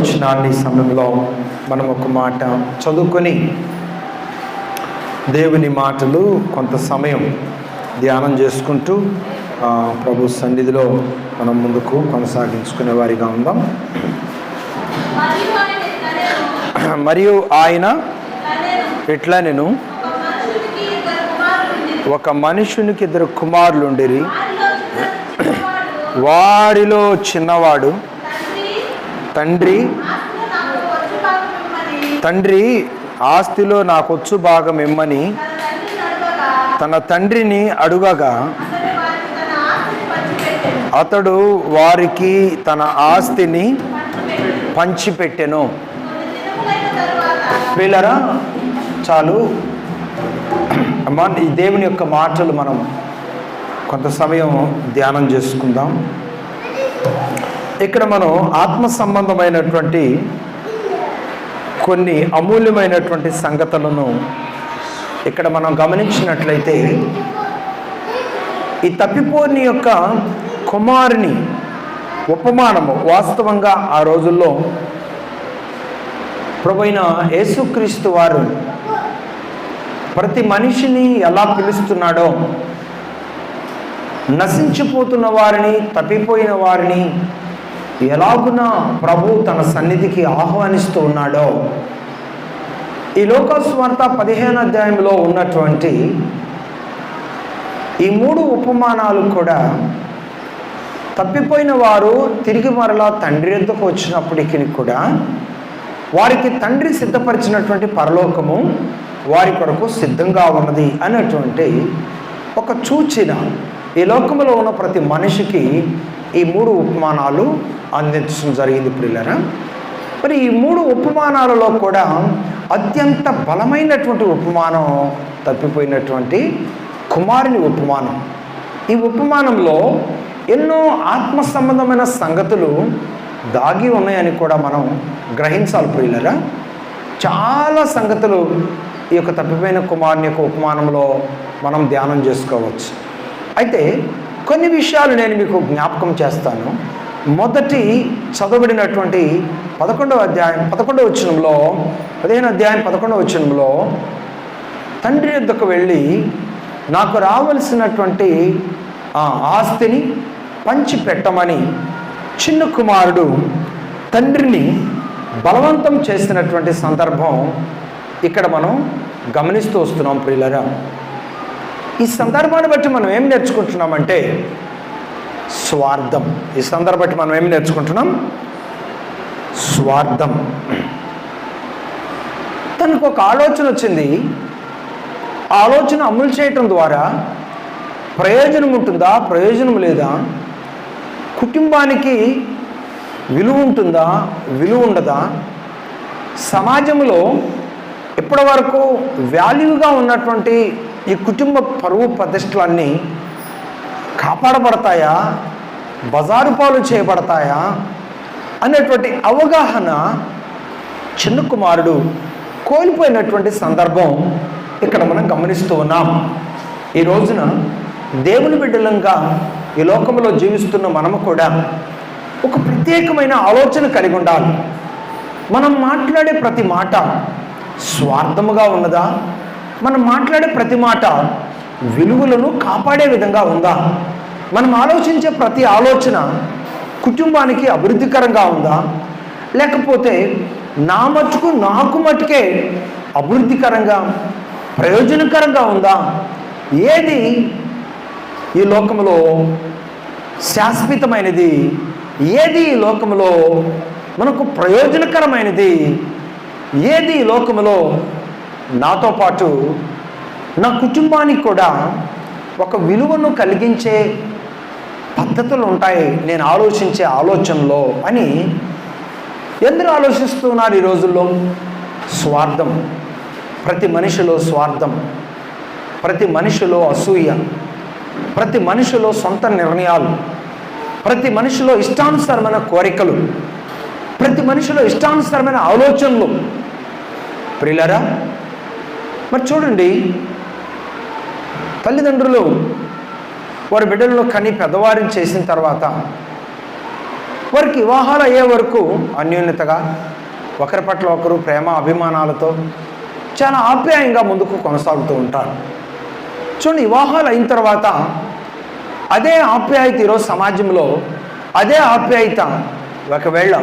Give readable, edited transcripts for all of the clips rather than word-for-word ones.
వచనాన్ని సమయంలో మనం ఒక మాట చదువుకొని దేవుని మాటలు కొంత సమయం ధ్యానం చేసుకుంటూ ప్రభు సన్నిధిలో మనం ముందుకు కొనసాగించుకునే వారిగా ఉందాం. మరియు ఆయన ఇట్లా నేను ఒక మనుషునికి 2 కుమారులుండిరి. వారిలో చిన్నవాడు తండ్రి ఆస్తిలో నాకొచ్చు భాగం ఇమ్మని తన తండ్రిని అడుగగా అతడు వారికి తన ఆస్తిని పంచిపెట్టెను. పిల్లరా, చాలు అమ్మా, ఈ దేవుని యొక్క మాటలు మనం కొంత సమయం ధ్యానం చేసుకుందాం. ఇక్కడ మనం ఆత్మ సంబంధమైనటువంటి కొన్ని అమూల్యమైనటువంటి సంగతులను ఇక్కడ మనం గమనించినట్లయితే, ఈ తప్పిపోని యొక్క కుమారుని ఉపమానము వాస్తవంగా ఆ రోజుల్లో ప్రభువైన యేసుక్రీస్తు వారు ప్రతి మనిషిని ఎలా పిలుస్తున్నాడో, నశించిపోతున్న వారిని, తప్పిపోయిన వారిని ఎలాగున ప్రభు తన సన్నిధికి ఆహ్వానిస్తూ ఉన్నాడో, ఈ లోకస్వార్త 15వ అధ్యాయంలో ఉన్నటువంటి ఈ 3 ఉపమానాలు కూడా తప్పిపోయిన వారు తిరిగి మరలా తండ్రి యొద్దకు వచ్చినప్పటికీ కూడా వారికి తండ్రి సిద్ధపరిచినటువంటి పరలోకము వారి కొరకు సిద్ధంగా ఉన్నది అన్నటువంటి ఒక సూచన ఈ లోకంలో ఉన్న ప్రతి మనిషికి ఈ 3 ఉపమానాలు అందించడం జరిగింది. ప్రియులారా, మరి ఈ 3 ఉపమానాలలో కూడా అత్యంత బలమైనటువంటి ఉపమానం తప్పిపోయినటువంటి కుమారుని ఉపమానం. ఈ ఉపమానంలో ఎన్నో ఆత్మ సంబంధమైన సంగతులు దాగి ఉన్నాయని కూడా మనం గ్రహించాలి. ప్రియులారా, చాలా సంగతులు ఈ యొక్క తప్పిపోయిన కుమారుని యొక్క ఉపమానంలో మనం ధ్యానం చేసుకోవచ్చు. అయితే కొన్ని విషయాలు నేను మీకు జ్ఞాపకం చేస్తాను. మొదటి చదవబడినటువంటి 11వ అధ్యాయం 11వ వచనంలో, 15వ అధ్యాయం 11వ వచనంలో తండ్రి యొద్దకు వెళ్ళి నాకు రావలసినటువంటి ఆస్తిని పంచి పెట్టమని చిన్న కుమారుడు తండ్రిని బలవంతం చేసినటువంటి సందర్భం ఇక్కడ మనం గమనిస్తూ వస్తున్నాం. ప్రియులారా, ఈ సందర్భాన్ని బట్టి మనం ఏం నేర్చుకుంటున్నామంటే స్వార్థం. ఈ సందర్భం బట్టి మనం ఏం నేర్చుకుంటున్నాం? స్వార్థం. తనకు ఒక ఆలోచన వచ్చింది. ఆ ఆలోచన అమలు చేయటం ద్వారా ప్రయోజనం ఉంటుందా, ప్రయోజనం లేదా, కుటుంబానికి విలువ ఉంటుందా, విలువ ఉండదా, సమాజంలో ఇప్పటి వరకు వాల్యూగా ఉన్నటువంటి ఈ కుటుంబ పరువు ప్రతిష్టలన్నీ కాపాడబడతాయా, బజారు పాలు చేయబడతాయా అనేటువంటి అవగాహన చిన్న కుమారుడు కోల్పోయినటువంటి సందర్భం ఇక్కడ మనం గమనిస్తూ ఉన్నాం. ఈ రోజున దేవుని బిడ్డలంగా ఈ లోకంలో జీవిస్తున్న మనము కూడా ఒక ప్రత్యేకమైన ఆలోచన కలిగి ఉండాలి. మనం మాట్లాడే ప్రతి మాట స్వార్థముగా ఉన్నదా, మనం మాట్లాడే ప్రతి మాట విలువలను కాపాడే విధంగా ఉందా, మనం ఆలోచించే ప్రతి ఆలోచన కుటుంబానికి అభివృద్ధికరంగా ఉందా, లేకపోతే నా మట్టుకు నాకు మట్టుకే అభివృద్ధికరంగా ప్రయోజనకరంగా ఉందా, ఏది ఈ లోకంలో శాశ్వతమైనది, ఏది ఈ లోకంలో మనకు ప్రయోజనకరమైనది, ఏది ఈ లోకంలో నాతో పాటు నా కుటుంబానికి కూడా ఒక విలువను కలిగించే పద్ధతులు ఉంటాయి నేను ఆలోచించే ఆలోచనలో అని ఎందుకు ఆలోచిస్తున్నారు ఈ రోజుల్లో? స్వార్థం. ప్రతి మనిషిలో స్వార్థం, ప్రతి మనిషిలో అసూయ, ప్రతి మనిషిలో సొంత నిర్ణయాలు, ప్రతి మనిషిలో ఇష్టానుసారమైన కోరికలు, ప్రతి మనిషిలో ఇష్టానుసారమైన ఆలోచనలు. ప్రియులారా, మరి చూడండి, తల్లిదండ్రులు వారి బిడ్డలను కని పెద్దవారిని చేసిన తర్వాత వారికి వివాహాలు అయ్యే వరకు అన్యోన్యతగా ఒకరి పట్ల ఒకరు ప్రేమ అభిమానాలతో చాలా ఆప్యాయంగా ముందుకు కొనసాగుతూ ఉంటారు. చూడండి, వివాహాలు అయిన తర్వాత అదే ఆప్యాయత ఈరోజు సమాజంలో అదే ఆప్యాయత ఒకవేళ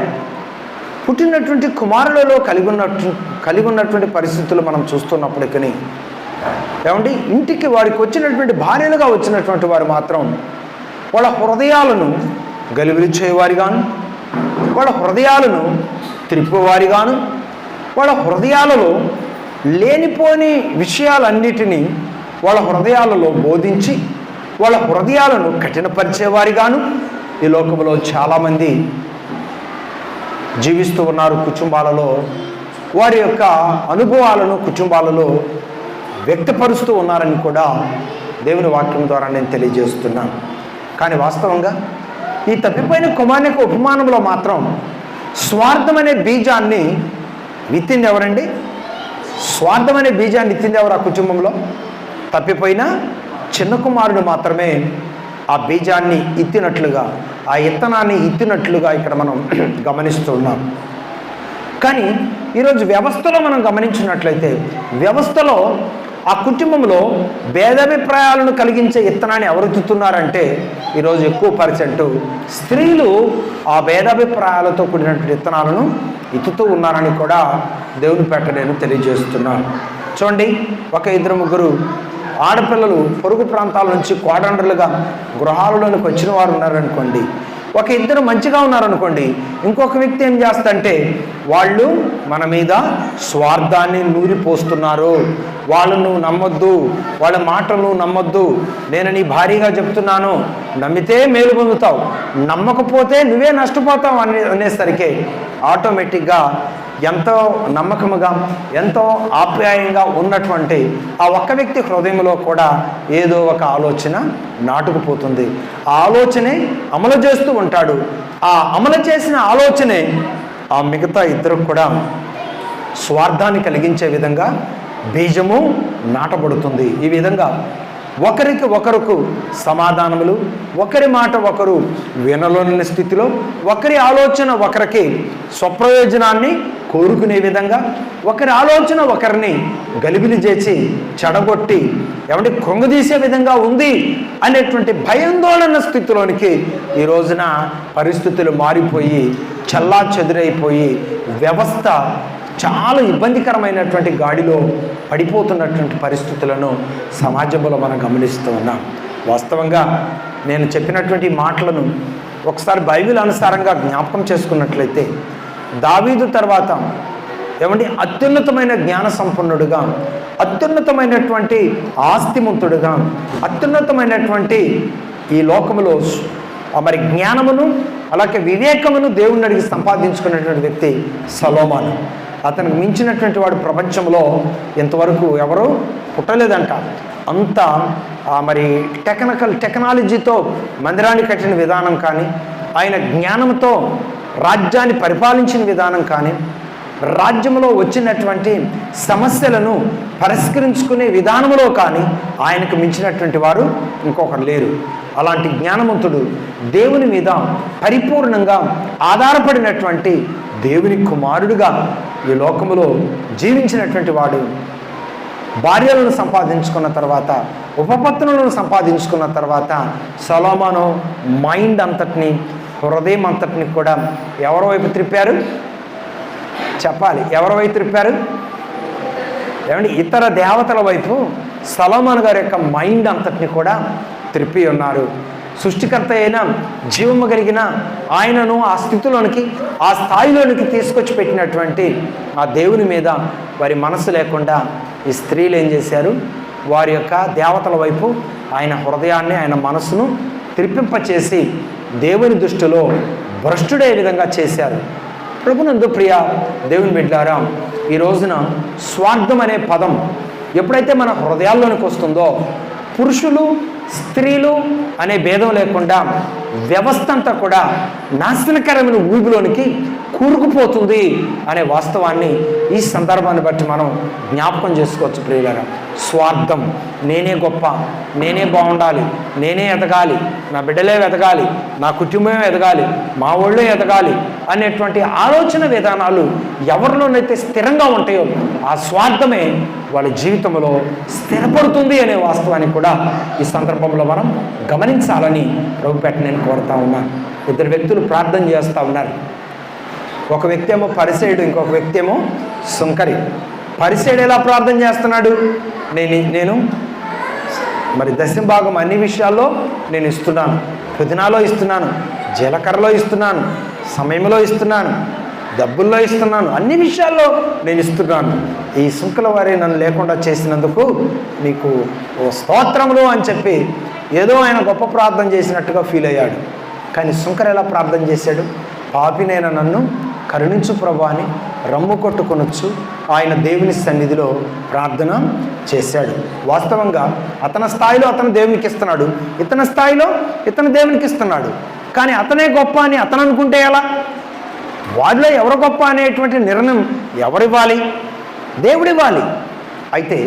పుట్టినటువంటి కుమారులలో కలిగి ఉన్నటువంటి పరిస్థితులు మనం చూస్తున్నప్పటికీ ఏమండి, ఇంటికి వారికి వచ్చినటువంటి భార్యలుగా వచ్చినటువంటి వారు మాత్రం వాళ్ళ హృదయాలను గలిబిలి చేయవారిగాను, వాళ్ళ హృదయాలను త్రిప్పేవారిగాను, వాళ్ళ హృదయాలలో లేనిపోని విషయాలన్నిటినీ వాళ్ళ హృదయాలలో బోధించి వాళ్ళ హృదయాలను కఠినపరిచేవారిగాను ఈ లోకంలో చాలామంది జీవిస్తూ ఉన్నారు. కుటుంబాలలో వారి యొక్క అనుభవాలను కుటుంబాలలో వ్యక్తపరుస్తూ ఉన్నారని కూడా దేవుని వాక్యం ద్వారా నేను తెలియజేస్తున్నాను. కానీ వాస్తవంగా ఈ తప్పిపోయిన కుమారునికి ఉపమానంలో మాత్రం స్వార్థం అనే బీజాన్ని విత్తింది ఎవరండి? స్వార్థం అనే బీజాన్ని విత్తింది ఎవరు? ఆ కుటుంబంలో తప్పిపోయిన చిన్న కుమారుడు మాత్రమే ఆ బీజాన్ని ఇత్తినట్లుగా, ఆ ఇత్తనాన్ని ఇత్తినట్లుగా ఇక్కడ మనం గమనిస్తున్నాం. కానీ ఈరోజు వ్యవస్థలో మనం గమనించినట్లయితే వ్యవస్థలో ఆ కుటుంబంలో భేదాభిప్రాయాలను కలిగించే ఇత్తనాన్ని ఎవరు ఎత్తుతున్నారంటే ఈరోజు ఎక్కువ పర్సెంట్ స్త్రీలు ఆ భేదాభిప్రాయాలతో కూడినటువంటి ఇత్తనాలను ఎత్తుతూ ఉన్నారని కూడా దేవుని పేట నేను తెలియజేస్తున్నాను. చూడండి, ఒక ఇద్దరు ముగ్గురు ఆడపిల్లలు పొరుగు ప్రాంతాల నుంచి కోడండ్రులుగా గృహాలలోనికి వచ్చిన వారు ఉన్నారనుకోండి, ఒక ఇద్దరు మంచిగా ఉన్నారనుకోండి, ఇంకొక వ్యక్తి ఏం చేస్తాడంటే వాళ్ళు మన మీద స్వార్థాన్ని నూరిపోస్తున్నారు, వాళ్ళను నువ్వు నమ్మొద్దు, వాళ్ళ మాటలు నువ్వు నమ్మొద్దు, నేను నీ భారీగా చెప్తున్నాను, నమ్మితే మేలు పొందుతావు, నమ్మకపోతే నువ్వే నష్టపోతావు అనేసరికి ఆటోమేటిక్గా ఎంతో నమ్మకముగా ఎంతో ఆప్యాయంగా ఉన్నటువంటి ఆ ఒక్క వ్యక్తి హృదయంలో కూడా ఏదో ఒక ఆలోచన నాటుకుపోతుంది. ఆ ఆలోచనే అమలు చేస్తూ ఉంటాడు. ఆ అమలు చేసిన ఆలోచనే ఆ మిగతా ఇద్దరు కూడా స్వార్థాన్ని కలిగించే విధంగా బీజము నాటబడుతుంది. ఈ విధంగా ఒకరికి ఒకరికి సమాధానములు, ఒకరి మాట ఒకరు వినలోని స్థితిలో, ఒకరి ఆలోచన ఒకరికి స్వప్రయోజనాన్ని కోరుకునే విధంగా, ఒకరి ఆలోచన ఒకరిని గలిబిలి చేసి చెడగొట్టి ఏమంటే కృంగదీసే విధంగా ఉంది అనేటువంటి భయాందోళన స్థితిలోనికి ఈ రోజున పరిస్థితులు మారిపోయి చల్లా చెదురైపోయి వ్యవస్థ చాలా ఇబ్బందికరమైనటువంటి గాడిలో పడిపోతున్నటువంటి పరిస్థితులను సమాజంలో మనం గమనిస్తూ ఉన్నాం. వాస్తవంగా నేను చెప్పినటువంటి మాటలను ఒకసారి బైబిల్ అనుసారంగా జ్ఞాపకం చేసుకున్నట్లయితే దావీదు తర్వాత ఏమంటే అత్యున్నతమైన జ్ఞాన సంపన్నుడుగా, అత్యున్నతమైనటువంటి ఆస్తిమంతుడుగా, అత్యున్నతమైనటువంటి ఈ లోకములో మరి జ్ఞానమును అలాగే వివేకమును దేవుణ్ణి అడిగి సంపాదించుకున్నటువంటి వ్యక్తి సొలొమోను. అతనికి మించినటువంటి వాడు ప్రపంచంలో ఇంతవరకు ఎవరు పుట్టలేదంట. అంత మరి టెక్నాలజీతో మందిరాన్ని కట్టిన విధానం కానీ, ఆయన జ్ఞానంతో రాజ్యాన్ని పరిపాలించిన విధానం కానీ, రాజ్యంలో వచ్చినటువంటి సమస్యలను పరిష్కరించుకునే విధానంలో కానీ ఆయనకు మించినటువంటి వారు ఇంకొకరు లేరు. అలాంటి జ్ఞానవంతుడు, దేవుని మీద పరిపూర్ణంగా ఆధారపడినటువంటి దేవుని కుమారుడుగా ఈ లోకములో జీవించినటువంటి వాడు భార్యలను సంపాదించుకున్న తర్వాత, ఉపపత్నులను సంపాదించుకున్న తర్వాత సొలొమోను మైండ్ అంతటిని, హృదయం అంతటిని కూడా ఎవరి వైపు త్రిప్పారు? చెప్పాలి, ఎవరి వైపు త్రిప్పారు? ఏమంటే ఇతర దేవతల వైపు సొలొమోను గారి యొక్క మైండ్ అంతటిని కూడా త్రిప్పి ఉన్నారు. సృష్టికర్త అయిన జీవము కలిగిన ఆయనను ఆ స్థితిలోనికి, ఆ స్థాయిలోనికి తీసుకొచ్చి పెట్టినటువంటి ఆ దేవుని మీద వారి మనసు లేకుండా ఈ స్త్రీలు ఏం చేశారు? వారి యొక్క దేవతల వైపు ఆయన హృదయాన్ని, ఆయన మనసును త్రిప్పింపచేసి దేవుని దృష్టిలో భ్రష్టుడే విధంగా చేశారు. ప్రభునందు ప్రియ దేవుని బిడ్డలారా, ఈ రోజున స్వార్థం అనే పదం ఎప్పుడైతే మన హృదయాల్లోనికి వస్తుందో, పురుషులు స్త్రీలు అనే భేదం లేకుండా వ్యవస్థ అంతా కూడా నాశనకరమైన ఊబిలోనికి కూరుకుపోతుంది అనే వాస్తవాన్ని ఈ సందర్భాన్ని బట్టి మనం జ్ఞాపకం చేసుకోవచ్చు ప్రియులారా. స్వార్థం, నేనే గొప్ప, నేనే బాగుండాలి, నేనే ఎదగాలి, నా బిడ్డలే ఎదగాలి, నా కుటుంబమే ఎదగాలి, మా ఊళ్ళో ఎదగాలి అనేటువంటి ఆలోచన విధానాలు ఎవరిలోనైతే స్థిరంగా ఉంటాయో ఆ స్వార్థమే వాళ్ళ జీవితంలో స్థిరపడుతుంది అనే వాస్తవాన్ని కూడా ఈ సందర్భంలో మనం గమనించాలని ప్రభుపేట నేను కోరుతా ఉన్నాను. ఇద్దరు వ్యక్తులు ప్రార్థన చేస్తూ ఉన్నారు. ఒక వ్యక్తి ఏమో పరిసేయుడు, ఇంకొక వ్యక్తి ఏమో సుంకరి. పరిసేయుడు ఎలా ప్రార్థన చేస్తున్నాడు? నేను మరి దశంభాగం అన్ని విషయాల్లో నేను ఇస్తున్నాను, పుదీనాలో ఇస్తున్నాను, జీలకర్రలో ఇస్తున్నాను, సమయంలో ఇస్తున్నాను, డబ్బుల్లో ఇస్తున్నాను, అన్ని విషయాల్లో నేను ఇస్తున్నాను. ఈ సుంకల వారి నన్ను లేకుండా చేసినందుకు నీకు ఓ స్తోత్రములు అని చెప్పి ఏదో ఆయన గొప్ప ప్రార్థన చేసినట్టుగా ఫీల్ అయ్యాడు. కానీ సుంకర ఎలా ప్రార్థన చేశాడు? పాపినైన నన్ను కరుణించు ప్రభు అని రమ్ము కొట్టుకొనొచ్చు ఆయన దేవుని సన్నిధిలో ప్రార్థన చేశాడు. వాస్తవంగా అతని స్థాయిలో అతను దేవునికి ఇస్తున్నాడు, ఇతని స్థాయిలో ఇతను దేవునికి ఇస్తున్నాడు. కానీ అతనే గొప్ప అని అతను అనుకుంటే ఎలా? వాడిలో ఎవరు గొప్ప అనేటువంటి నిర్ణయం ఎవరివ్వాలి? దేవుడివ్వాలి. అయితే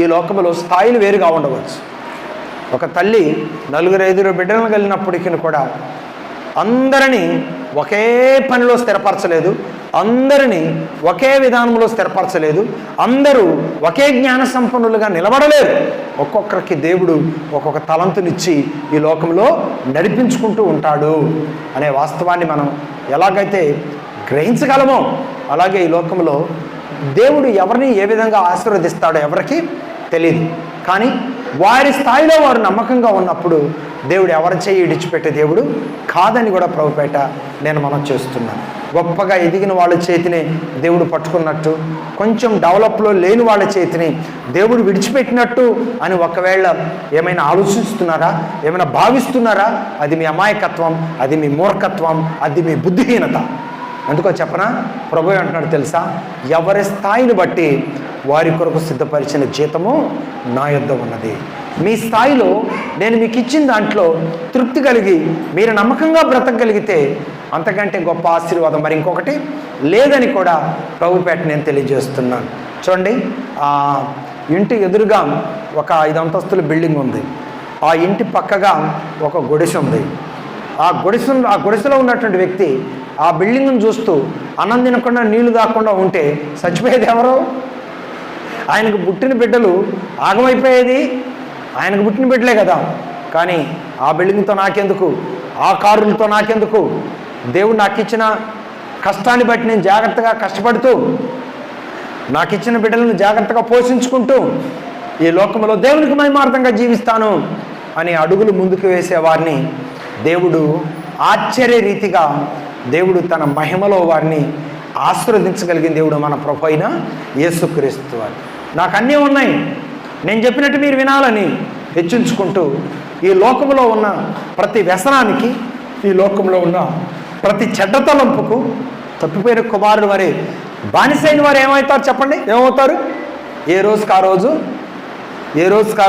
ఈ లోకంలో స్థాయిలు వేరుగా ఉండవచ్చు. ఒక తల్లి 4-5 బిడ్డలను కలిగినప్పటికీ కూడా అందరినీ ఒకే పనిలో స్థిరపరచలేదు, అందరినీ ఒకే విధానంలో స్థిరపరచలేదు, అందరూ ఒకే జ్ఞాన సంపన్నులుగా నిలబడలేరు. ఒక్కొక్కరికి దేవుడు ఒక్కొక్క తలంతునిచ్చి ఈ లోకంలో నడిపించుకుంటూ ఉంటాడు అనే వాస్తవాన్ని మనం ఎలాగైతే గ్రహించగలమో అలాగే ఈ లోకంలో దేవుడు ఎవరిని ఏ విధంగా ఆశీర్వదిస్తాడో ఎవరికి తెలియదు. కానీ వారి స్థాయిలో వారు నమ్మకంగా ఉన్నప్పుడు దేవుడు ఎవరి చేయి ఇడిచిపెట్టే దేవుడు కాదని కూడా ప్రభుపేట నేను మనం చేస్తున్నాను. గొప్పగా ఎదిగిన వాళ్ళ చేతిని దేవుడు పట్టుకున్నట్టు, కొంచెం డెవలప్లో లేని వాళ్ళ చేతిని దేవుడు విడిచిపెట్టినట్టు అని ఒకవేళ ఏమైనా ఆలోచిస్తున్నారా, ఏమైనా భావిస్తున్నారా? అది మీ అమాయకత్వం, అది మీ మూర్ఖత్వం, అది మీ బుద్ధిహీనత. ఎందుకో చెప్పనా? ప్రభు అంటున్నాడు తెలుసా, ఎవరి స్థాయిని బట్టి వారి కొరకు సిద్ధపరిచిన జీతము నా యొద్ద ఉన్నది. మీ స్థాయిలో నేను మీకు ఇచ్చిన దాంట్లో తృప్తి కలిగి మీరు నమ్మకంగా బ్రతకగలిగితే అంతకంటే గొప్ప ఆశీర్వాదం మరి ఇంకొకటి లేదని కూడా ప్రభుపేట నేను తెలియజేస్తున్నాను. చూడండి, ఇంటి ఎదురుగా ఒక 5 అంతస్తుల బిల్డింగ్ ఉంది. ఆ ఇంటి పక్కగా ఒక గుడిసె ఉంది. ఆ గుడిసెలో ఉన్నటువంటి వ్యక్తి ఆ బిల్డింగ్ను చూస్తూ అన్నం తినకుండా నీళ్లు తాకుండా ఉంటే చచ్చిపోయేది ఎవరు? ఆయనకు పుట్టిన బిడ్డలు ఆగమైపోయేది ఆయనకు పుట్టిన బిడ్డలే కదా. కానీ ఆ బిల్డింగ్తో నాకెందుకు, ఆ కారులతో నాకెందుకు? దేవుడు నాకు ఇచ్చిన కష్టాన్ని బట్టి నేను జాగ్రత్తగా కష్టపడుతూ నాకు ఇచ్చిన బిడ్డలను జాగ్రత్తగా పోషించుకుంటూ ఈ లోకంలో దేవునికి మహిమార్థంగా జీవిస్తాను అని అడుగులు ముందుకు వేసేవారిని దేవుడు ఆశ్చర్య రీతిగా దేవుడు తన మహిమలో వారిని ఆశీర్వదించగలిగిన దేవుడు మన ప్రభు అయిన యేసుక్రీస్తు వారు. నాకు అన్నీ ఉన్నాయి, నేను చెప్పినట్టు మీరు వినాలని హెచ్చించుకుంటూ ఈ లోకంలో ఉన్న ప్రతి వ్యసనానికి, ఈ లోకంలో ఉన్న ప్రతి చెడ్డ తలంపుకు తప్పిపోయిన కుమారుడు మరి బానిసైన వారు ఏమవుతారు చెప్పండి? ఏమవుతారు? ఏ రోజుకి ఆ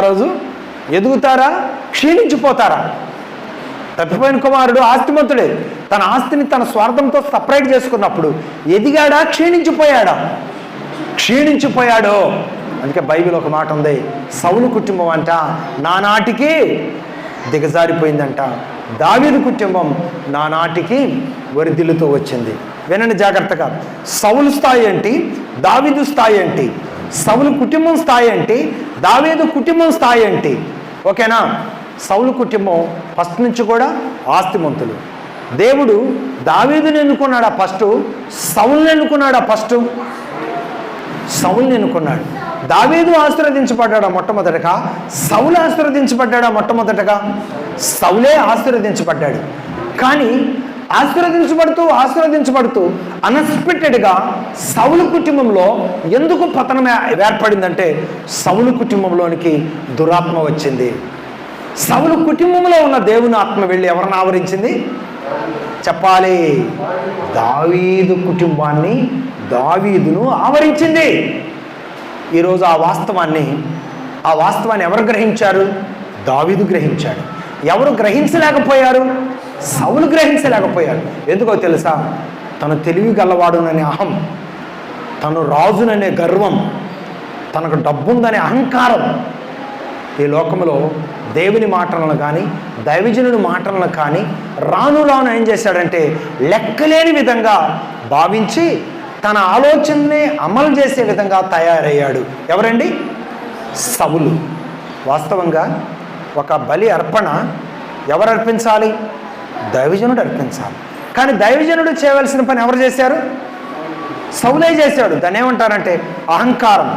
రోజు ఎదుగుతారా, క్షీణించిపోతారా? తప్పిపోయిన కుమారుడు ఆస్తిమంతుడే. తన ఆస్తిని తన స్వార్థంతో సపరేట్ చేసుకున్నప్పుడు ఎదిగాడా, క్షీణించిపోయాడా? క్షీణించిపోయాడు. అందుకే బైబిల్ ఒక మాట ఉంది, సౌలు కుటుంబం అంట నానాటికి దిగజారిపోయిందంట, దావీదు కుటుంబం నానాటికి వరిదిల్లుతూ వచ్చింది. వినండి జాగ్రత్తగా. సౌలు స్థాయి ఏంటి, దావీదు స్థాయి ఏంటి? సౌలు కుటుంబం స్థాయి ఏంటి, దావీదు కుటుంబం స్థాయి ఏంటి? ఓకేనా? సౌలు కుటుంబం ఫస్ట్ నుంచి కూడా ఆస్తిమంతులు. దేవుడు దావీదుని ఎన్నుకున్నాడా ఫస్ట్? సౌలుని ఎన్నుకున్నాడా ఫస్ట్? సౌలుని ఎన్నుకున్నాడు. దావీదు ఆశీర్వదించబడ్డాడా మొట్టమొదటగా? సౌలు ఆశీర్వదించబడ్డాడా మొట్టమొదటగా? సౌలే ఆశీర్వదించబడ్డాడు. కానీ ఆశీర్వదించబడుతూ అన్ఎక్స్పెక్టెడ్గా సౌలు కుటుంబంలో ఎందుకు పతనం ఏర్పడిందంటే సౌలు కుటుంబంలోనికి దురాత్మ వచ్చింది. సౌలు కుటుంబంలో ఉన్న దేవుని ఆత్మ వెళ్ళి ఎవరిని ఆవరించింది చెప్పాలి? దావీదు కుటుంబాన్ని, దావీదును ఆవరించింది. ఈరోజు ఆ వాస్తవాన్ని ఎవరు గ్రహించారు? దావీదు గ్రహించాడు. ఎవరు గ్రహించలేకపోయారు? సౌలు గ్రహించలేకపోయాడు. ఎందుకో తెలుసా? తను తెలివి గలవాడుననే అహం, తను రాజుననే గర్వం, తనకు డబ్బుందనే అహంకారం ఈ లోకంలో దేవుని మాటలను కానీ దైవజనుడి మాటలను కానీ రాను రాను ఏం చేశాడంటే లెక్కలేని విధంగా భావించి తన ఆలోచననే అమలు చేసే విధంగా తయారయ్యాడు. ఎవరండి? సౌలు. వాస్తవంగా ఒక బలి అర్పణ ఎవరు అర్పించాలి? దైవజనుడు అర్పించాలి. కానీ దైవజనుడు చేయవలసిన పని ఎవరు చేశారు? సౌలే చేశాడు. దాన్ని ఏమంటారంటే అహంకారం,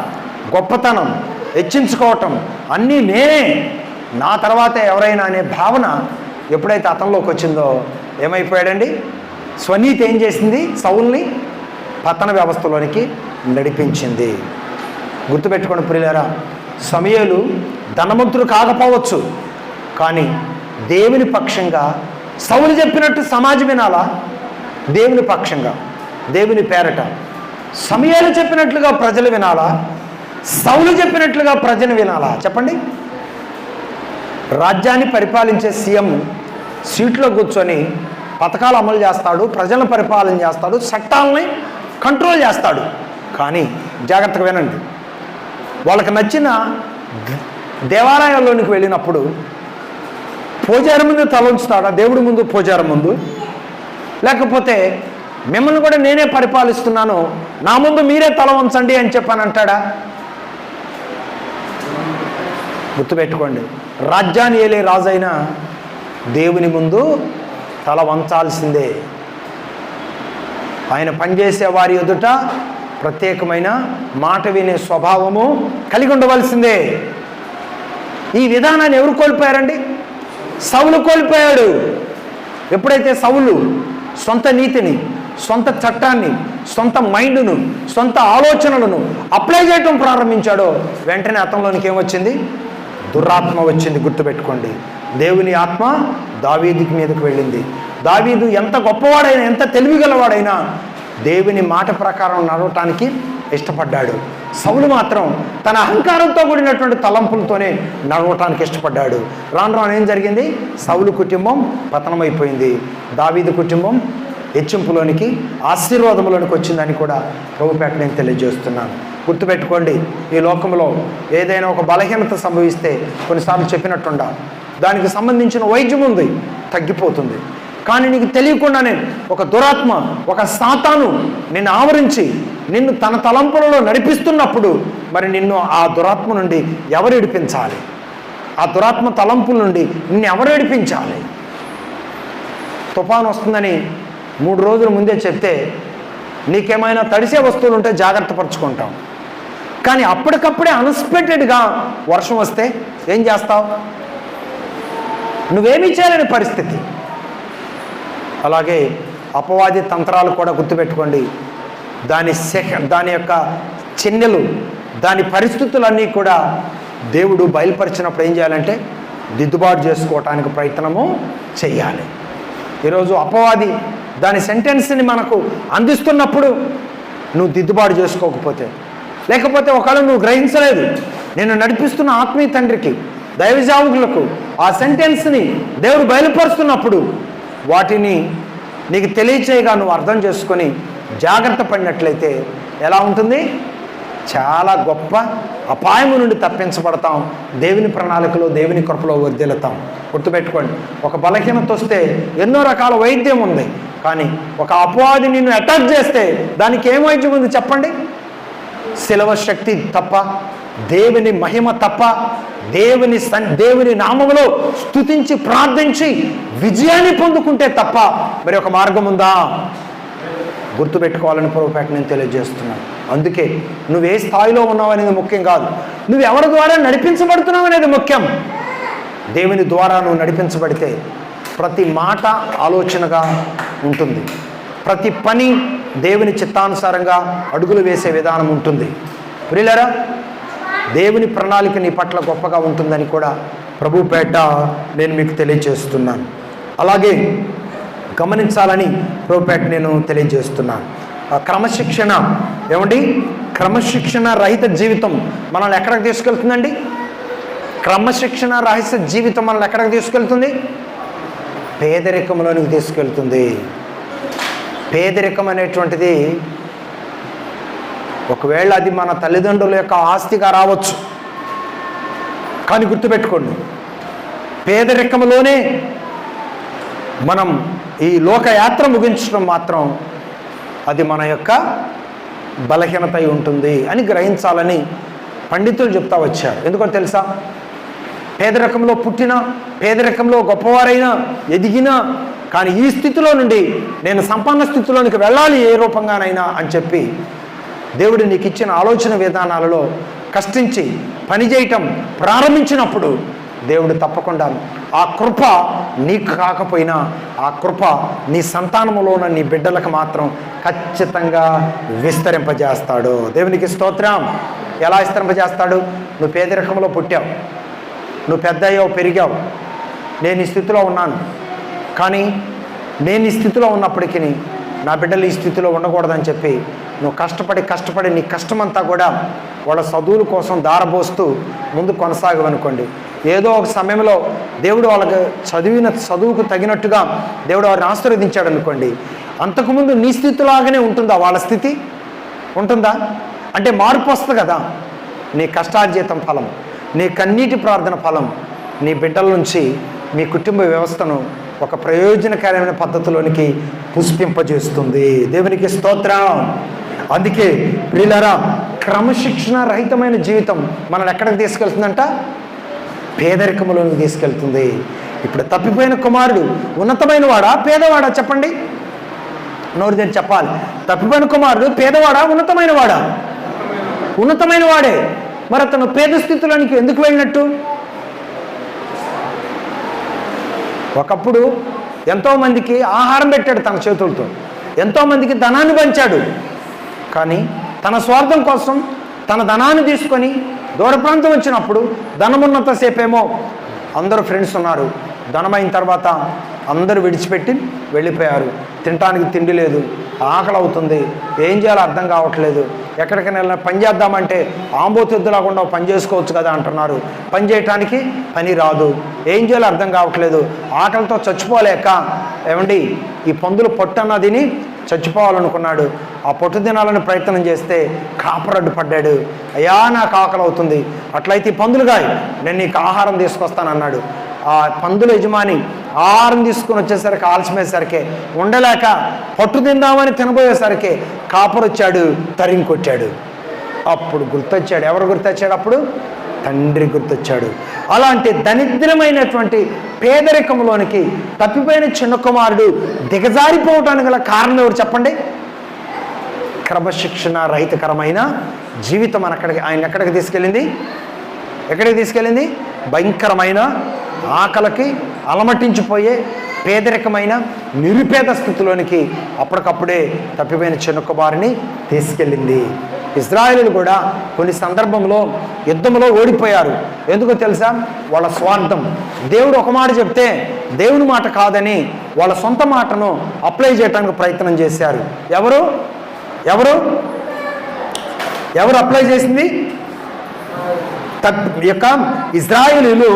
గొప్పతనం, హెచ్చించుకోవటం, అన్నీ నేనే, నా తర్వాతే ఎవరైనా అనే భావన ఎప్పుడైతే అతనిలోకి వచ్చిందో ఏమైపోయాడండి? స్వనీతి ఏం చేసింది? సౌల్ని పతన వ్యవస్థలోనికి నడిపించింది. గుర్తుపెట్టుకోండి ప్రియులారా, సమూయేలు ధనవంతుడు కాకపోవచ్చు, కానీ దేవుని పక్షంగా సౌలు చెప్పినట్టు సమాజం వినాలా? దేవుని పక్షంగా, దేవుని పేరట సమూయేలు చెప్పినట్లుగా ప్రజలు వినాలా? సౌలు చెప్పినట్లుగా ప్రజలు వినాలా? చెప్పండి. రాజ్యాన్ని పరిపాలించే సీఎం సీట్లో కూర్చొని పథకాలు అమలు చేస్తాడు, ప్రజలను పరిపాలన చేస్తాడు, చట్టాలని కంట్రోల్ చేస్తాడు. కానీ జాగ్రత్తగా వినండి, వాళ్ళకి నచ్చిన దేవాలయాల్లోనికి వెళ్ళినప్పుడు పూజారి ముందు తల ఉంచుతాడా? దేవుడి ముందు, పూజారి ముందు? లేకపోతే మిమ్మల్ని కూడా నేనే పరిపాలిస్తున్నాను, నా ముందు మీరే తల ఉంచండి అని చెప్పని అంటాడా? గుర్తుపెట్టుకోండి, రాజ్యాన్ని ఏలే రాజైనా దేవుని ముందు తల వంచాల్సిందే. ఆయన పనిచేసే వారి ఎదుట ప్రత్యేకమైన మాట వినే స్వభావము కలిగి ఉండవలసిందే. ఈ విధానాన్ని ఎవరు కోల్పోయారండి? సౌలు కోల్పోయాడు. ఎప్పుడైతే సౌలు సొంత నీతిని, సొంత చట్టాన్ని, సొంత మైండ్ను, సొంత ఆలోచనలను అప్లై చేయటం ప్రారంభించాడో వెంటనే అతనిలోనికి ఏమొచ్చింది? దురాత్మ వచ్చింది. గుర్తుపెట్టుకోండి, దేవుని ఆత్మ దావీదు మీదకు వెళ్ళింది. దావీదు ఎంత గొప్పవాడైనా, ఎంత తెలివిగలవాడైనా దేవుని మాట ప్రకారం నడవటానికి ఇష్టపడ్డాడు. సౌలు మాత్రం తన అహంకారంతో కూడినటువంటి తలంపులతోనే నడవటానికి ఇష్టపడ్డాడు. రాను రాను ఏం జరిగింది? సౌలు కుటుంబం పతనమైపోయింది, దావీదు కుటుంబం హెచ్చింపులోనికి, ఆశీర్వాదంలోనికి వచ్చిందని కూడా ప్రభుపేట నేను తెలియజేస్తున్నాను. గుర్తుపెట్టుకోండి, ఈ లోకంలో ఏదైనా ఒక బలహీనత సంభవిస్తే కొన్నిసార్లు చెప్పినట్టుండా దానికి సంబంధించిన వైద్యం ఉంది, తగ్గిపోతుంది. కానీ నీకు తెలియకుండానే ఒక దురాత్మ, ఒక సాతాను నిన్ను ఆవరించి నిన్ను తన తలంపులలో నడిపిస్తున్నప్పుడు మరి నిన్ను ఆ దురాత్మ నుండి ఎవరు విడిపించాలి? ఆ దురాత్మ తలంపుల నుండి నిన్ను ఎవరు విడిపించాలి? తుఫాను వస్తుందని 3 రోజుల ముందే చెప్తే నీకేమైనా తడిసే వస్తువులు ఉంటే జాగ్రత్త పరుచుకుంటాం. కానీ అప్పటికప్పుడే అన్ఎక్స్పెక్టెడ్గా వర్షం వస్తే ఏం చేస్తావు? నువ్వేమీ చేయలేని పరిస్థితి. అలాగే అపవాది తంత్రాలు కూడా గుర్తుపెట్టుకోండి. దాని యొక్క చిన్నెలు, దాని పరిస్థితులన్నీ కూడా దేవుడు బయలుపరిచినప్పుడు ఏం చేయాలంటే దిద్దుబాటు చేసుకోవటానికి ప్రయత్నము చెయ్యాలి. ఈరోజు అపవాది దాని సెంటెన్స్ని మనకు అందిస్తున్నప్పుడు నువ్వు దిద్దుబాటు చేసుకోకపోతే, లేకపోతే ఒకవేళ నువ్వు గ్రహించలేదు, నేను నడిపిస్తున్న ఆత్మీయ తండ్రికి, దైవజావుకులకు ఆ సెంటెన్స్ని దేవుడు బయలుపరుస్తున్నప్పుడు వాటిని నీకు తెలియచేయగా నువ్వు అర్థం చేసుకొని జాగ్రత్త పడినట్లయితే ఎలా ఉంటుంది? చాలా గొప్ప అపాయము నుండి తప్పించబడతాం. దేవుని ప్రణాళికలో, దేవుని కృపలో వర్ధిల్లుతాం. గుర్తుపెట్టుకోండి, ఒక బలహీనత వస్తే ఎన్నో రకాల వైద్యం ఉంది, కానీ ఒక అపవాది నిన్ను అటాక్ చేస్తే దానికి ఏం వైద్యం ఉంది చెప్పండి? శిలవ శక్తి తప్ప, దేవుని మహిమ తప్ప, దేవుని నామములో స్తుతించి ప్రార్థించి విజయాన్ని పొందుకుంటే తప్ప మరి ఒక మార్గం ఉందా? గుర్తుపెట్టుకోవాలని ప్రభుపేట నేను తెలియజేస్తున్నాను. అందుకే నువ్వు ఏ స్థాయిలో ఉన్నావు అనేది ముఖ్యం కాదు, నువ్వు ఎవరి ద్వారా నడిపించబడుతున్నావు అనేది ముఖ్యం. దేవుని ద్వారా నువ్వు నడిపించబడితే ప్రతి మాట ఆలోచనగా ఉంటుంది, ప్రతి పని దేవుని చిత్తానుసారంగా అడుగులు వేసే విధానం ఉంటుంది. ప్రియులారా, దేవుని ప్రణాళిక నీ పట్ల గొప్పగా ఉంటుందని కూడా ప్రభుపేట నేను మీకు తెలియజేస్తున్నాను. అలాగే గమనించాలని ప్రభుపేట నేను తెలియజేస్తున్నాను. క్రమశిక్షణ ఏమండి? క్రమశిక్షణ రహిత జీవితం మనల్ని ఎక్కడికి తీసుకెళ్తుందండి? క్రమశిక్షణ రహిత జీవితం మనల్ని ఎక్కడికి తీసుకెళ్తుంది? పేదరికంలోనికి తీసుకెళ్తుంది. పేదరికం అనేటువంటిది ఒకవేళ అది మన తల్లిదండ్రుల యొక్క ఆస్తిగా రావచ్చు, కానీ గుర్తుపెట్టుకోండి, పేదరికంలోనే మనం ఈ లోకయాత్ర ముగించడం మాత్రం అది మన యొక్క బలహీనత అయి ఉంటుంది అని గ్రహించాలని పండితులు చెప్తా వచ్చారు. ఎందుకో తెలుసా, పేదరికంలో పుట్టినా, పేదరికంలో గొప్పవారైనా, ఎదిగినా, కానీ ఈ స్థితిలో నుండి నేను సంపన్న స్థితిలోనికి వెళ్ళాలి ఏ రూపంగానైనా అని చెప్పి దేవుడు నీకు ఇచ్చిన ఆలోచన విధానాలలో కష్టించి పనిచేయటం ప్రారంభించినప్పుడు దేవుడు తప్పకుండా ఆ కృప నీకు కాకపోయినా ఆ కృప నీ సంతానములో ఉన్న నీ బిడ్డలకు మాత్రం ఖచ్చితంగా విస్తరింపజేస్తాడు. దేవునికి స్తోత్రం. ఎలా విస్తరింపజేస్తాడు? నువ్వు పేదరికంలో పుట్టావు, నువ్వు పెద్ద అయ్యావు, పెరిగావు, నేను ఈ స్థితిలో ఉన్నాను, కానీ నేను ఈ స్థితిలో ఉన్నప్పటికీ నా బిడ్డలు ఈ స్థితిలో ఉండకూడదని చెప్పి నువ్వు కష్టపడి నీ కష్టమంతా కూడా వాళ్ళ చదువుల కోసం దారబోస్తూ ముందు కొనసాగవనుకోండి, ఏదో ఒక సమయంలో దేవుడు వాళ్ళకి చదువుకు తగినట్టుగా దేవుడు వారిని ఆశీర్వదించాడు అనుకోండి, అంతకుముందు నీ స్థితిలాగానే ఉంటుందా వాళ్ళ స్థితి? ఉంటుందా? అంటే మార్పు వస్తుంది కదా. నీ కష్టార్జితం ఫలం, నీ కన్నీటి ప్రార్థన ఫలం నీ బిడ్డల నుంచి మీ కుటుంబ వ్యవస్థను ఒక ప్రయోజనకరమైన పద్ధతిలోనికి పుష్పింపజేస్తుంది. దేవునికి స్తోత్రం. అందుకే ప్రియులారా, క్రమశిక్షణ రహితమైన జీవితం మనల్ని ఎక్కడికి తీసుకెళ్తుందంట? పేదరికంలోకి తీసుకెళ్తుంది. ఇప్పుడు తప్పిపోయిన కుమారుడు ఉన్నతమైన వాడా పేదవాడా? చెప్పండి, నోరు తెరిచి చెప్పాలి. తప్పిపోయిన కుమారుడు పేదవాడా ఉన్నతమైన వాడా? ఉన్నతమైన వాడే. మరి అతను పేద స్థితిలోనికి ఎందుకు వెళ్ళినట్టు? ఒకప్పుడు ఎంతోమందికి ఆహారం పెట్టాడు తన చేతులతో, ఎంతోమందికి ధనాన్ని పంచాడు, కానీ తన స్వార్థం కోసం తన ధనాన్ని తీసుకొని దూర ప్రాంతం వచ్చినప్పుడు ధనమున్నంతసేపేమో అందరూ ఫ్రెండ్స్ ఉన్నారు, ధనమైన తర్వాత అందరూ విడిచిపెట్టి వెళ్ళిపోయారు. తినడానికి తిండి లేదు, ఆకలి అవుతుంది, ఏం చేయాలో అర్థం కావట్లేదు. ఎక్కడికైనా వెళ్ళినా పని చేద్దామంటే ఆంబోతిద్దులాకుండా పని చేసుకోవచ్చు కదా అంటున్నారు. పని చేయటానికి పని రాదు, ఏం చేయాలో అర్థం కావట్లేదు. ఆకలితో చచ్చిపోలేక ఏమండి ఈ పందులు పొట్టన్నదిని చచ్చిపోవాలనుకున్నాడు. ఆ పొట్టు తినాలని ప్రయత్నం చేస్తే కాపరడ్డు పడ్డాడు. అయ్యా నాకు ఆకలి అవుతుంది, అట్లయితే ఈ పందులుగాయ నేను నీకు ఆహారం తీసుకొస్తానన్నాడు. ఆ పందుల యజమాని ఆహారం తీసుకుని వచ్చేసరికి ఆలస్యమయ్యేసరికి ఉండలేక పట్టు తిందామని తినబోయేసరికి కాపరు వచ్చాడు, తరిమి కొట్టాడు. అప్పుడు గుర్తొచ్చాడు. ఎవరు గుర్తొచ్చాడు? అప్పుడు తండ్రి గుర్తొచ్చాడు. అలాంటి దరిద్రమైనటువంటి పేదరికంలోనికి తప్పిపోయిన చిన్న కుమారుడు దిగజారిపోవటానికి గల కారణం ఎవరు చెప్పండి? క్రమశిక్షణ రహితకరమైన జీవితం ఆయన ఎక్కడికి తీసుకెళ్ళింది? ఎక్కడికి తీసుకెళ్ళింది? భయంకరమైన ఆకలికి అలమటించిపోయే పేదరికమైన నిరుపేద స్థితిలోనికి అప్పటికప్పుడే తప్పిపోయిన చిన్న కుమారుని తీసుకెళ్ళింది. ఇజ్రాయేలీలు కూడా కొన్ని సందర్భంలో యుద్ధంలో ఓడిపోయారు. ఎందుకో తెలుసా? వాళ్ళ స్వార్థం. దేవుడు ఒక మాట చెప్తే దేవుని మాట కాదని వాళ్ళ సొంత మాటను అప్లై చేయడానికి ప్రయత్నం చేశారు. ఎవరు ఎవరు ఎవరు అప్లై చేసింది? యొక్క ఇజ్రాయేలీలు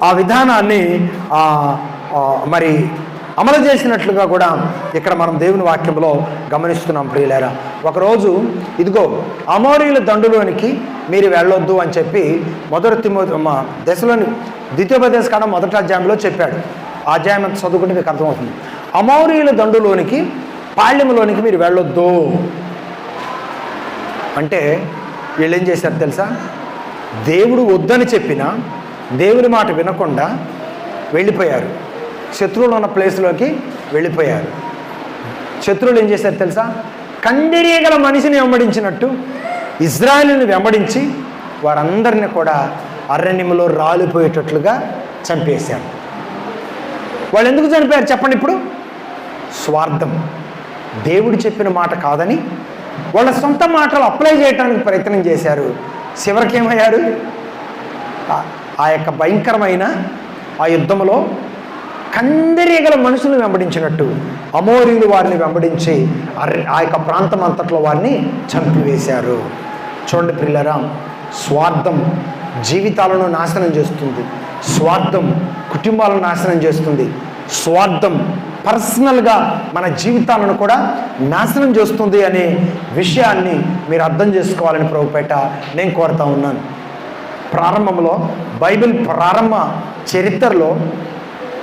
ఆ విధానాన్ని మరి అమలు చేసినట్లుగా కూడా ఇక్కడ మనం దేవుని వాక్యంలో గమనిస్తున్నాం. ప్రియులారా, ఒకరోజు ఇదిగో అమోరీల దండులోనికి మీరు వెళ్ళొద్దు అని చెప్పి ద్వితీయోపదేశకాండం 1వ అధ్యాయంలో చెప్పాడు. ఆ అధ్యాయం అంతా చదువుకుంటే మీకు అర్థమవుతుంది. అమోరీల దండులోనికి, పాళ్యములోనికి మీరు వెళ్ళొద్దు అంటే వీళ్ళు ఏం చేశారు తెలుసా? దేవుడు వద్దని చెప్పినా దేవుని మాట వినకుండా వెళ్ళిపోయారు. శత్రువులు ఉన్న ప్లేస్లోకి వెళ్ళిపోయారు. శత్రువులు ఏం చేశారు తెలుసా? కందిరీగల మనిషిని వెంబడించినట్టు ఇజ్రాయేలుని వెంబడించి వారందరినీ కూడా అరణ్యంలో రాలిపోయేటట్లుగా చంపేశారు. వాళ్ళు ఎందుకు చనిపోయారు చెప్పండి? ఇప్పుడు స్వార్థం. దేవుడు చెప్పిన మాట కాదని వాళ్ళ సొంత మాటలు అప్లై చేయడానికి ప్రయత్నం చేశారు. చివరికి ఏమయ్యారు? ఆ యొక్క భయంకరమైన ఆ యుద్ధంలో కందిరీగల మనుషులను వెంబడించినట్టు అమోరీలు వారిని వెంబడించి ఆ యొక్క ప్రాంతం అంతట్లో వారిని చంపివేశారు. చూడండి ప్రియులారా, స్వార్థం జీవితాలను నాశనం చేస్తుంది, స్వార్థం కుటుంబాలను నాశనం చేస్తుంది, స్వార్థం పర్సనల్గా మన జీవితాలను కూడా నాశనం చేస్తుంది అనే విషయాన్ని మీరు అర్థం చేసుకోవాలని ప్రభుపేట నేను కోరుతా ఉన్నాను. ప్రారంభంలో బైబిల్ ప్రారంభ చరిత్రలో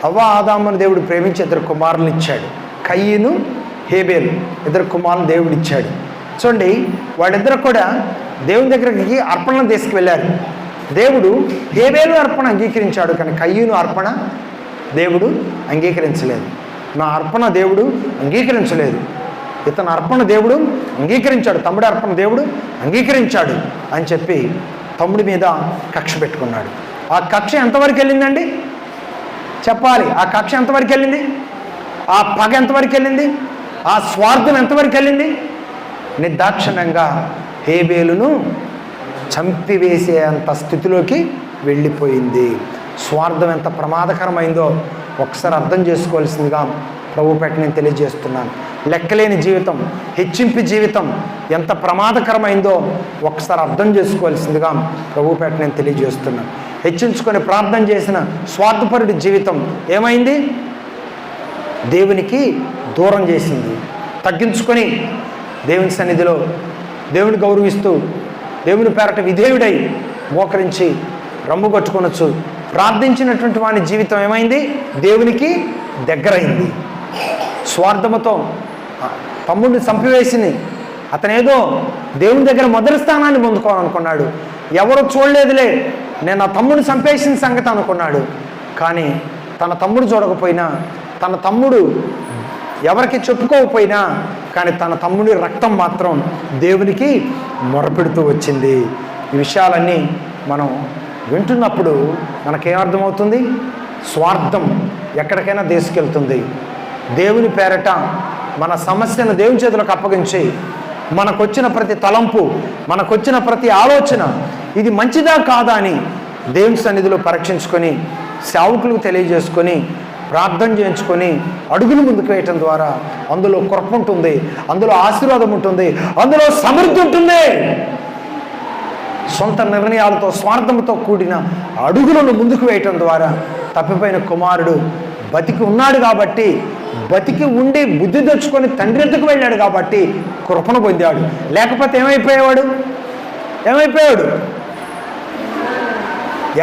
అవ్వ ఆదామును దేవుడు ప్రేమించి 2 కుమారులను ఇచ్చాడు. కయ్యను, హేబేలు 2 కుమారులను దేవుడు ఇచ్చాడు. చూడండి, వాళ్ళిద్దరు కూడా దేవుని దగ్గరికి అర్పణను తీసుకువెళ్ళారు. దేవుడు హేబేలు అర్పణ అంగీకరించాడు, కానీ కయ్యను అర్పణ దేవుడు అంగీకరించలేదు. నా అర్పణ దేవుడు అంగీకరించలేదు, ఇతను అర్పణ దేవుడు అంగీకరించాడు, తమ్ముడి అర్పణ దేవుడు అంగీకరించాడు అని చెప్పి తమ్ముడి మీద కక్ష పెట్టుకున్నాడు. ఆ కక్ష ఎంతవరకు వెళ్ళిందండి చెప్పాలి? ఆ కక్ష ఎంతవరకు వెళ్ళింది? ఆ పగ ఎంతవరకు వెళ్ళింది? ఆ స్వార్థం ఎంతవరకు వెళ్ళింది? నిర్దాక్షిణ్యంగా హేబేలును చంపివేసేంత స్థితిలోకి వెళ్ళిపోయింది. స్వార్థం ఎంత ప్రమాదకరమైందో ఒకసారి అర్థం చేసుకోవాల్సిందిగా ప్రభుపేట నేను తెలియజేస్తున్నాను. లెక్కలేని జీవితం, హెచ్చింపు జీవితం ఎంత ప్రమాదకరమైందో ఒకసారి అర్థం చేసుకోవాల్సిందిగా ప్రభుపేట నేను తెలియజేస్తున్నాను. హెచ్చించుకొని ప్రార్థన చేసిన స్వార్థపరుడి జీవితం ఏమైంది? దేవునికి దూరం చేసింది. తగ్గించుకొని దేవుని సన్నిధిలో దేవుని గౌరవిస్తూ దేవుని పేరట విధేయుడై మోకరించి రమ్ము కొట్టుకొనొచ్చు ప్రార్థించినటువంటి వాని జీవితం ఏమైంది? దేవునికి దగ్గరైంది. స్వార్థముతో తమ్ముడిని చంపివేసింది. అతనేదో దేవుని దగ్గర మొదటి స్థానాన్ని పొందుకోవాలనుకున్నాడు. ఎవరు చూడలేదులే, నేను నా తమ్ముడిని చంపేసిన సంగతి అనుకున్నాడు. కానీ తన తమ్ముడు చూడకపోయినా, తన తమ్ముడు ఎవరికి చెప్పుకోకపోయినా, కానీ తన తమ్ముడి రక్తం మాత్రం దేవునికి మొరపెడుతూ వచ్చింది. ఈ విషయాలన్నీ మనం వింటున్నప్పుడు మనకేమర్థమవుతుంది? స్వార్థం ఎక్కడికైనా తీసుకెళ్తుంది. దేవుని పేరట మన సమస్యను దేవుని చేతులకు అప్పగించి మనకొచ్చిన ప్రతి తలంపు, మనకొచ్చిన ప్రతి ఆలోచన ఇది మంచిదా కాదా అని దేవుని సన్నిధిలో పరీక్షించుకొని సేవకులకు తెలియజేసుకొని ప్రార్థన చేయించుకొని అడుగులు ముందుకు వేయటం ద్వారా అందులో కృప ఉంటుంది, అందులో ఆశీర్వాదం ఉంటుంది, అందులో సమృద్ధి ఉంటుంది. సొంత నిర్ణయాలతో స్వార్థంతో కూడిన అడుగులను ముందుకు వేయటం ద్వారా తప్పిపోయిన కుమారుడు బతికి ఉన్నాడు కాబట్టి, బతికి ఉండి బుద్ధి తెచ్చుకొని తండ్రి ఎద్దుకు వెళ్ళాడు కాబట్టి కృపను పొందాడు. లేకపోతే ఏమైపోయేవాడు?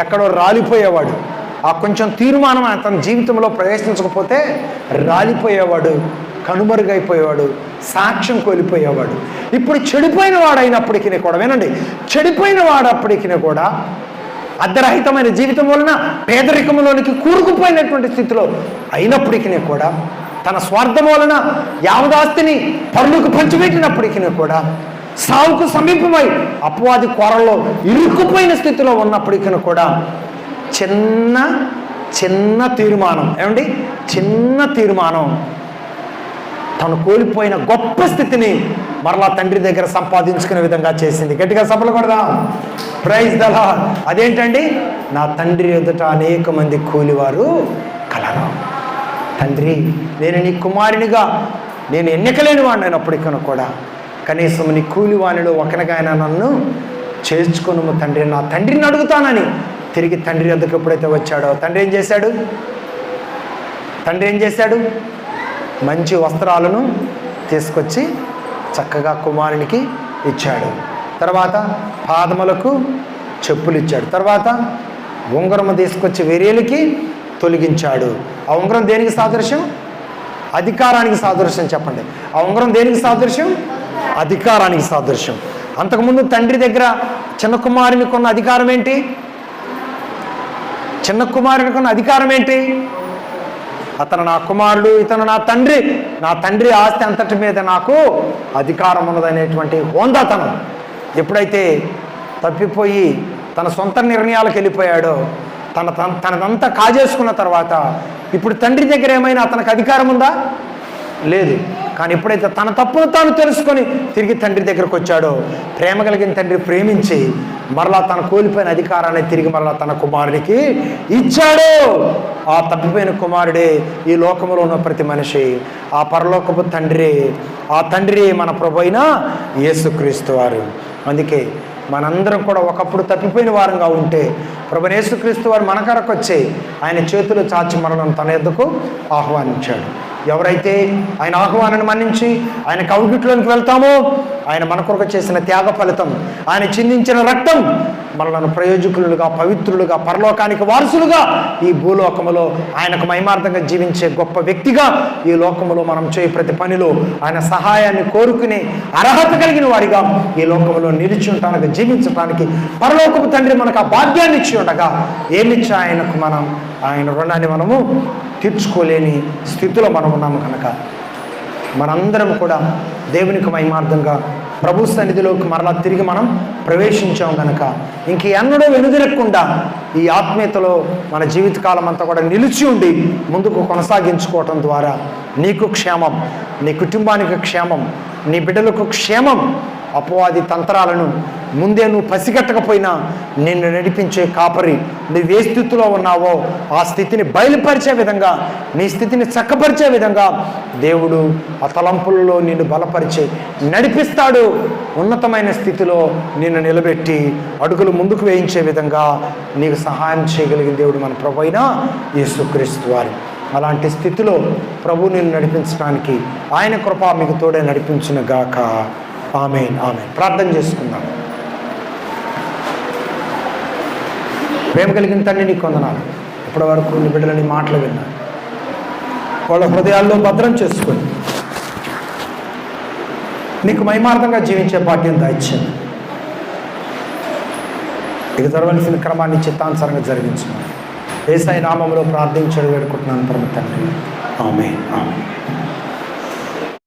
ఎక్కడో రాలిపోయేవాడు. ఆ కొంచెం తీర్మానం అతని జీవితంలో ప్రవేశించకపోతే రాలిపోయేవాడు, కనుమరుగైపోయేవాడు, సాక్ష్యం కోల్పోయేవాడు. ఇప్పుడు చెడిపోయిన వాడైనప్పటికీ కూడా, వినండి, చెడిపోయిన వాడప్పటికీ కూడా అర్ధరహితమైన జీవితం వలన పేదరికంలోనికి కూరుకుపోయినటువంటి స్థితిలో అయినప్పటికీ కూడా, తన స్వార్థం వలన యావదాస్తిని పరులకు పంచిపెట్టినప్పటికీ కూడా, సావుకు సమీపమై అపవాది కోరల్లో ఇరుక్కుపోయిన స్థితిలో ఉన్నప్పటికీ కూడా చిన్న తీర్మానం, ఏమండి, చిన్న తీర్మానం తను కోల్పోయిన గొప్ప స్థితిని మరలా తండ్రి దగ్గర సంపాదించుకునే విధంగా చేసింది. గట్టిగా సఫలం కొడదా, ప్రైజ్ ద లార్డ్. అదేంటండి? నా తండ్రి ఎదుట అనేక మంది కూలివారు కలరా. తండ్రి, నేను నీ కుమారునిగా నేను ఎన్నికలేని వాడిని అయినప్పటికీ కూడా కనీసం నీ కూలివాణిలో ఒకరిగాయన నన్ను చేర్చుకును తండ్రి, నా తండ్రిని అడుగుతానని తిరిగి తండ్రి వద్దకు ఎప్పుడైతే వచ్చాడో తండ్రి ఏం చేశాడు? మంచి వస్త్రాలను తీసుకొచ్చి చక్కగా కుమారునికి ఇచ్చాడు. తర్వాత పాదములకు చెప్పులు ఇచ్చాడు. తర్వాత ఉంగరము తీసుకొచ్చి వెర్రేలికి తొలగించాడు. ఆ ఉంగరం దేనికి సాదృశ్యం? అధికారానికి సాదృశ్యం. చెప్పండి, ఆ ఉంగరం దేనికి సాదృశ్యం? అధికారానికి సాదృశ్యం. అంతకుముందు తండ్రి దగ్గర చిన్న కుమారునికి ఉన్న అధికారం ఏంటి? చిన్న కుమారునికి ఉన్న అధికారం ఏంటి? అతను నా కుమారుడు, ఇతను నా తండ్రి ఆస్తి అంతటి మీద నాకు అధికారం ఉన్నదనేటువంటి హోందాతనం ఎప్పుడైతే తప్పిపోయి తన సొంత నిర్ణయాలకు వెళ్ళిపోయాడో, తనదంతా కాజేసుకున్న తర్వాత ఇప్పుడు తండ్రి దగ్గర ఏమైనా అతనికి అధికారం ఉందా? లేదు. కానీ ఎప్పుడైతే తన తప్పును తాను తెలుసుకొని తిరిగి తండ్రి దగ్గరకు వచ్చాడో, ప్రేమ కలిగిన తండ్రి ప్రేమించి మరలా తన కోల్పోయిన అధికారాన్ని తిరిగి మరలా తన కుమారుడికి ఇచ్చాడు. ఆ తప్పిపోయిన కుమారుడే ఈ లోకంలో ఉన్న ప్రతి మనిషి. ఆ పరలోకపు తండ్రి, ఆ తండ్రి మన ప్రభు అయిన యేసుక్రీస్తు వారు. అందుకే మనందరం కూడా ఒకప్పుడు తప్పిపోయిన వారంగా ఉంటే ప్రభువైన యేసుక్రీస్తు వారు మన కొరకు వచ్చి ఆయన చేతులు చాచి మనలను తన యొద్దకు ఆహ్వానించాడు. ఎవరైతే ఆయన ఆహ్వానాన్ని మన్నించి ఆయన కౌగిట్లోనికి వెళ్తామో ఆయన మన కొరకు చేసిన త్యాగ ఫలితం, ఆయన చిందించిన రక్తం మనలను ప్రయోజకులుగా, పవిత్రులుగా, పరలోకానికి వారసులుగా ఈ భూలోకములో ఆయనకు మహిమార్థంగా జీవించే గొప్ప వ్యక్తిగా ఈ లోకములో మనం చేయ ప్రతి పనిలో ఆయన సహాయాన్ని కోరుకునే అర్హత కలిగిన వారిగా ఈ లోకములో నిలిచి ఉండటానికి, జీవించడానికి పరలోకపు తండ్రి మనకు ఆ భాగ్యాన్ని ఇచ్చి ఉండగా ఏమిచ్చి ఆయనకు ఆయన రుణాన్ని మనము తీర్చుకోలేని స్థితిలో మనం ఉన్నాము కనుక మనందరం కూడా దేవునికి మహిమార్థంగా ప్రభు సన్నిధిలోకి మరలా తిరిగి మనం ప్రవేశించాం కనుక ఇంక ఎన్నడూ వెనుదిరగకుండా ఈ ఆత్మీయతలో మన జీవితకాలం అంతా కూడా నిలిచి ఉండి ముందుకు కొనసాగించుకోవటం ద్వారా నీకు క్షేమం, నీ కుటుంబానికి క్షేమం, నీ బిడ్డలకు క్షేమం. అపవాది తంత్రాలను ముందే నువ్వు పసిగట్టకపోయినా నిన్ను నడిపించే కాపరి నువ్వు ఏ స్థితిలో ఉన్నావో ఆ స్థితిని బయలుపరిచే విధంగా, నీ స్థితిని చక్కపరిచే విధంగా దేవుడు ఆ తలంపులలో నిన్ను బలపరిచి నడిపిస్తాడు. ఉన్నతమైన స్థితిలో నిన్ను నిలబెట్టి అడుగులు ముందుకు వేయించే విధంగా నీకు సహాయం చేయగలిగిన దేవుడు మన ప్రభువైన యేసుక్రీస్తు వారు. అలాంటి స్థితిలో ప్రభు నిన్ను నడిపించడానికి ఆయన కృప మీకు తోడే నడిపించును గాక. ఆమేన్, ఆమేన్. ప్రార్థన చేసుకుందాం. ప్రేమ కలిగిన తండ్రి నీకు వందనాలు. ఇప్పటి వరకు నీ బిడ్డలని మాటలు విన్నాను, వాళ్ళ హృదయాల్లో భద్రం చేసుకొని నీకు మహిమార్థంగా జీవించే భాగ్యం దాయిచ్చాను. ఇక జరగవలసిన క్రమాన్ని చిత్తానుసారంగా జరిగించున్నాను. యేసయ్య నామములో ప్రార్థించడం వేడుకుంటున్నాను పరమ తండ్రి. ఆమేన్, ఆమేన్.